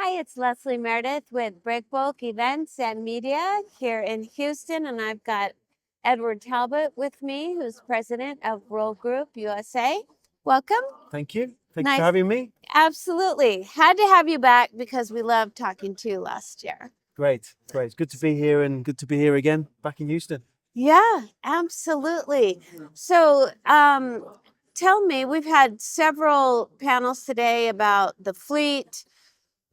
Hi, it's Leslie Meredith with Breakbulk Events and Media here in Houston, and I've got Edward Talbot with me, who's president of Roll Group USA. Welcome. Thank you. Thank you for Nice. having me. Absolutely. Had to have you back because we loved talking to you last year. Great. It's good to be here and good to be here again back in Houston. Yeah, absolutely. So, tell me, we've had several panels today about the fleet.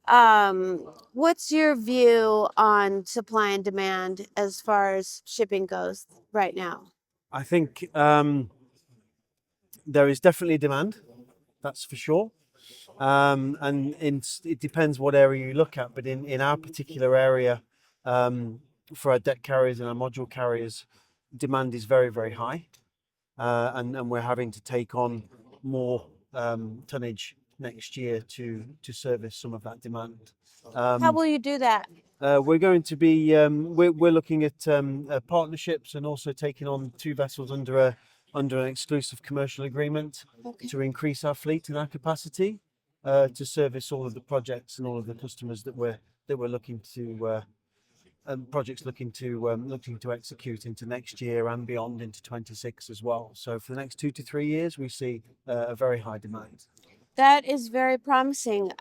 What's your view on supply and demand as far as shipping goes right now? I think there is definitely demand, that's for sure. It depends what area you look at, but in our particular area, for our deck carriers and our module carriers, demand is very, very high. And we're having to take on more tonnage next year to service some of that demand. How will you do that? We're going to be we're looking at partnerships and also taking on two vessels under an exclusive commercial agreement to increase our fleet and our capacity to service all of the projects and all of the customers that we're looking to projects looking to execute into next year and beyond into 26 as well. So for the next 2 to 3 years, we see a very high demand. That is very promising.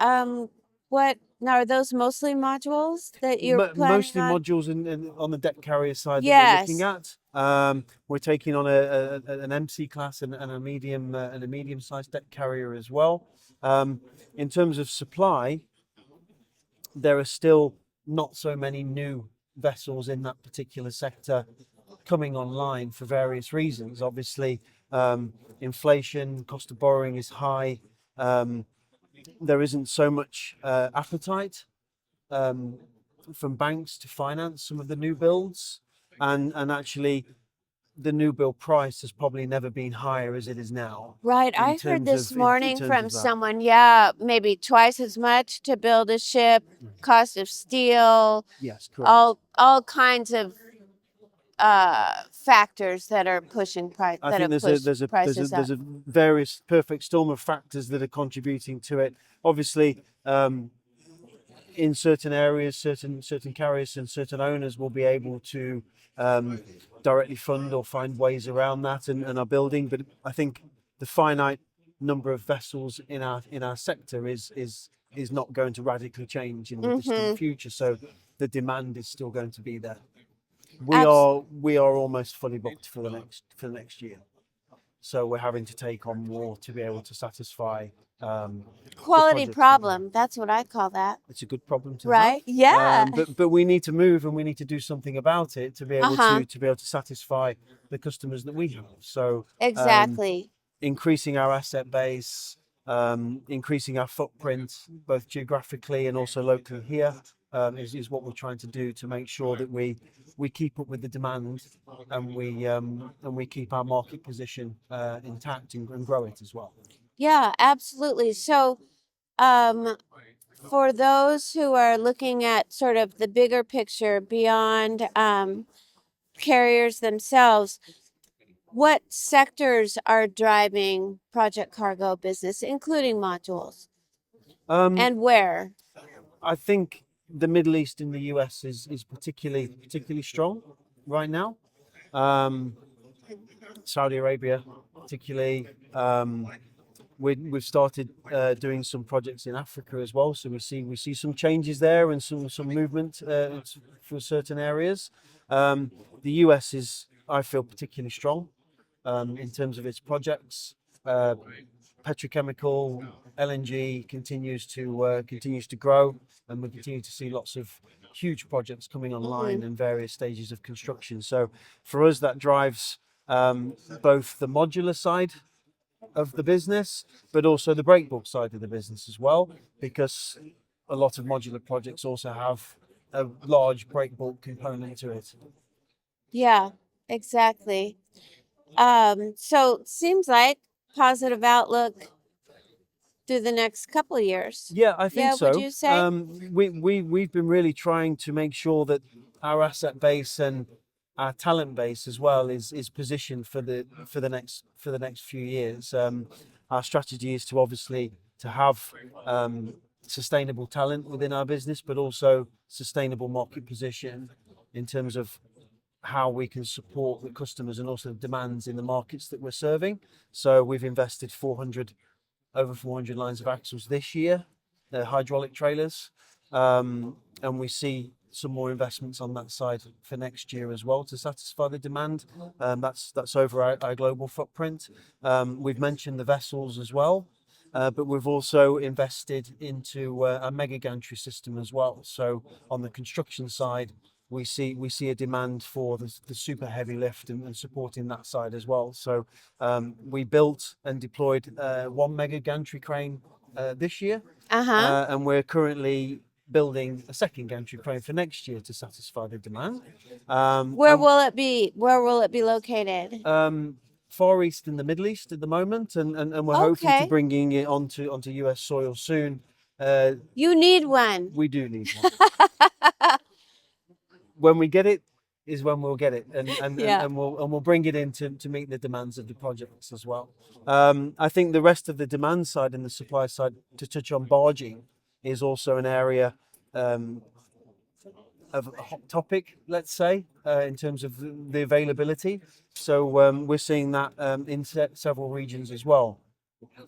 What now are those mostly modules that you're planning Mostly on? modules on the deck carrier side that we're Yes. looking at. We're taking on an MC class and a medium sized deck carrier as well. In terms of supply, there are still not so many new vessels in that particular sector coming online for various reasons. Obviously, inflation, cost of borrowing is high. There isn't so much appetite from banks to finance some of the new builds, and actually the new build price has probably never been higher as it is now. Right. I heard this morning from someone, yeah, maybe twice as much to build a ship, cost of steel, Yes, correct. all kinds of factors that are pushing price. I think there's a various perfect storm of factors that are contributing to it. Obviously, in certain areas, certain carriers and certain owners will be able to directly fund or find ways around that and are building. But I think the finite number of vessels in our sector is not going to radically change in the distant future. So the demand is still going to be there. We are almost fully booked for the next year. So we're having to take on more to be able to satisfy quality problem. That's what I call that. It's a good problem to right? have. Yeah. But we need to move and we need to do something about it to be able to satisfy the customers that we have. So exactly. Increasing our asset base, increasing our footprint both geographically and also locally here is what we're trying to do to make sure that we keep up with the demand and we keep our market position intact and grow it as well. Yeah, absolutely. So, for those who are looking at sort of the bigger picture beyond carriers themselves, what sectors are driving project cargo business, including modules, and where? I think the Middle East and the US is particularly strong right now. Saudi Arabia, particularly. We've started doing some projects in Africa as well, so we see some changes there and some movement for certain areas. The US is, I feel, particularly strong in terms of its projects. Petrochemical, LNG continues to grow, and we continue to see lots of huge projects coming online in various stages of construction. So for us, that drives both the modular side of the business, but also the breakbulk side of the business as well, because a lot of modular projects also have a large breakbulk component to it. Yeah, exactly. So seems like positive outlook through the next couple of years. Yeah, I think so. Would you say? We've been really trying to make sure that our asset base and our talent base as well is positioned for the next few years. Our strategy is to obviously to have sustainable talent within our business, but also sustainable market position in terms of how we can support the customers and also demands in the markets that we're serving. So we've invested over 400 lines of axles this year, hydraulic trailers, and we see some more investments on that side for next year as well to satisfy the demand. That's over our global footprint. We've mentioned the vessels as well, but we've also invested into a mega gantry system as well. So on the construction side, we see a demand for the super heavy lift and supporting that side as well. So we built and deployed one mega gantry crane this year, and we're currently building a second gantry crane for next year to satisfy the demand. Where will it be? Where will it be located? Far East and the Middle East at the moment, and we're hoping to bringing it onto US soil soon. You need one. We do need one. When we get it is when we'll get it, and we'll bring it in to meet the demands of the projects as well. I think the rest of the demand side and the supply side, to touch on barging, is also an area of a hot topic, let's say, in terms of the availability. So we're seeing that in several regions as well.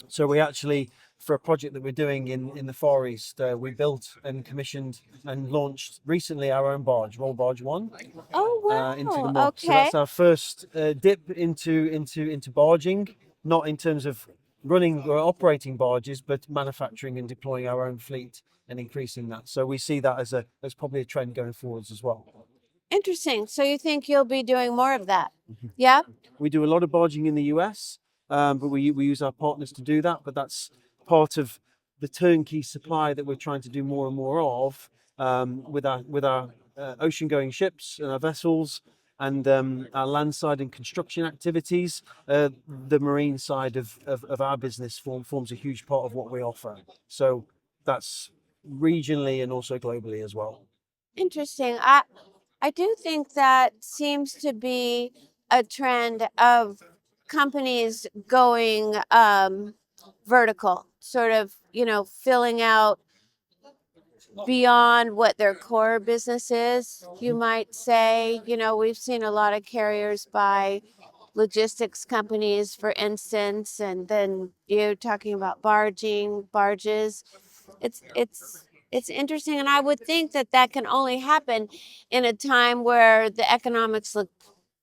So we actually, for a project that we're doing in the Far East, we built and commissioned and launched recently our own barge, Roll Barge 1. Oh, wow. Into the market. So that's our first dip into barging, not in terms of running or operating barges, but manufacturing and deploying our own fleet and increasing that. So we see that as probably a trend going forwards as well. Interesting. So you think you'll be doing more of that? Yeah. We do a lot of barging in the US, but we use our partners to do that. But that's part of the turnkey supply that we're trying to do more and more of with our ocean-going ships and our vessels and our landside and construction activities. The marine side of our business forms a huge part of what we offer. So that's regionally and also globally as well. Interesting. I do think that seems to be a trend of companies going vertical, sort of, filling out beyond what their core business is, you might say. We've seen a lot of carriers buy logistics companies, for instance, and then you're talking about barges. It's interesting, and I would think that can only happen in a time where the economics look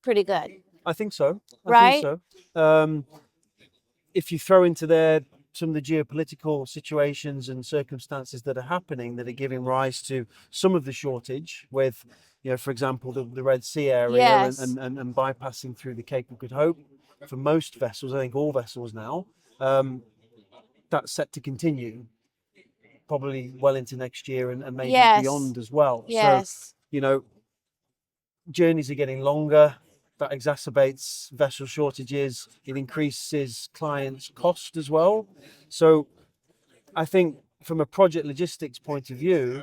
pretty good. I think so. Right? I think so. If you throw into there some of the geopolitical situations and circumstances that are happening that are giving rise to some of the shortage with, for example, the Red Sea area. Yes. and bypassing through the Cape of Good Hope for most vessels, I think all vessels now, that's set to continue probably well into next year and maybe beyond as well. Yes. So, journeys are getting longer. That exacerbates vessel shortages. It increases clients' cost as well. So I think from a project logistics point of view,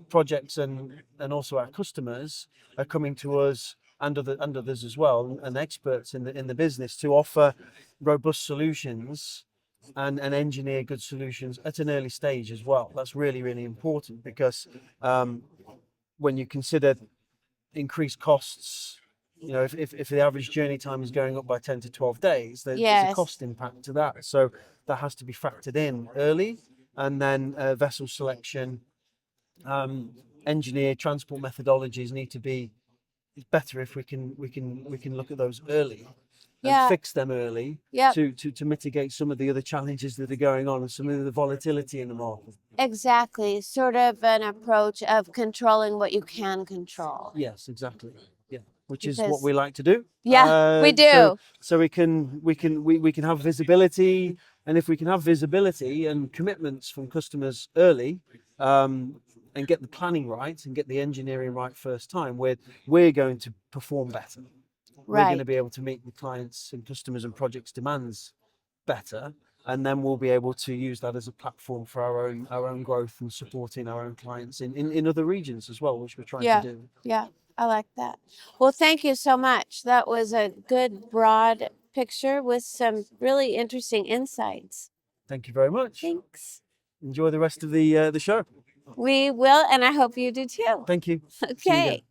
projects and also our customers are coming to us and others as well, and experts in the business to offer robust solutions and engineer good solutions at an early stage as well. That's really, really important because when you consider increased costs, if the average journey time is going up by 10 to 12 days, there's a cost impact to that. So that has to be factored in early, and then vessel selection, engineer transport methodologies need to be better if we can look at those early and fix them early to mitigate some of the other challenges that are going on and some of the volatility in the market. Exactly. Sort of an approach of controlling what you can control. Yes, exactly. Yeah, which is what we like to do. Yeah, we do. So we can have visibility, and if we can have visibility and commitments from customers early, and get the planning right and get the engineering right first time, we're going to perform better. We're going to be able to meet the clients and customers and projects demands better, and then we'll be able to use that as a platform for our own growth and supporting our own clients in other regions as well, which we're trying to do. Yeah, I like that. Well, thank you so much. That was a good broad picture with some really interesting insights. Thank you very much. Thanks. enjoy the rest of the show. We will, and I hope you do too. Thank you. See you again. Okay.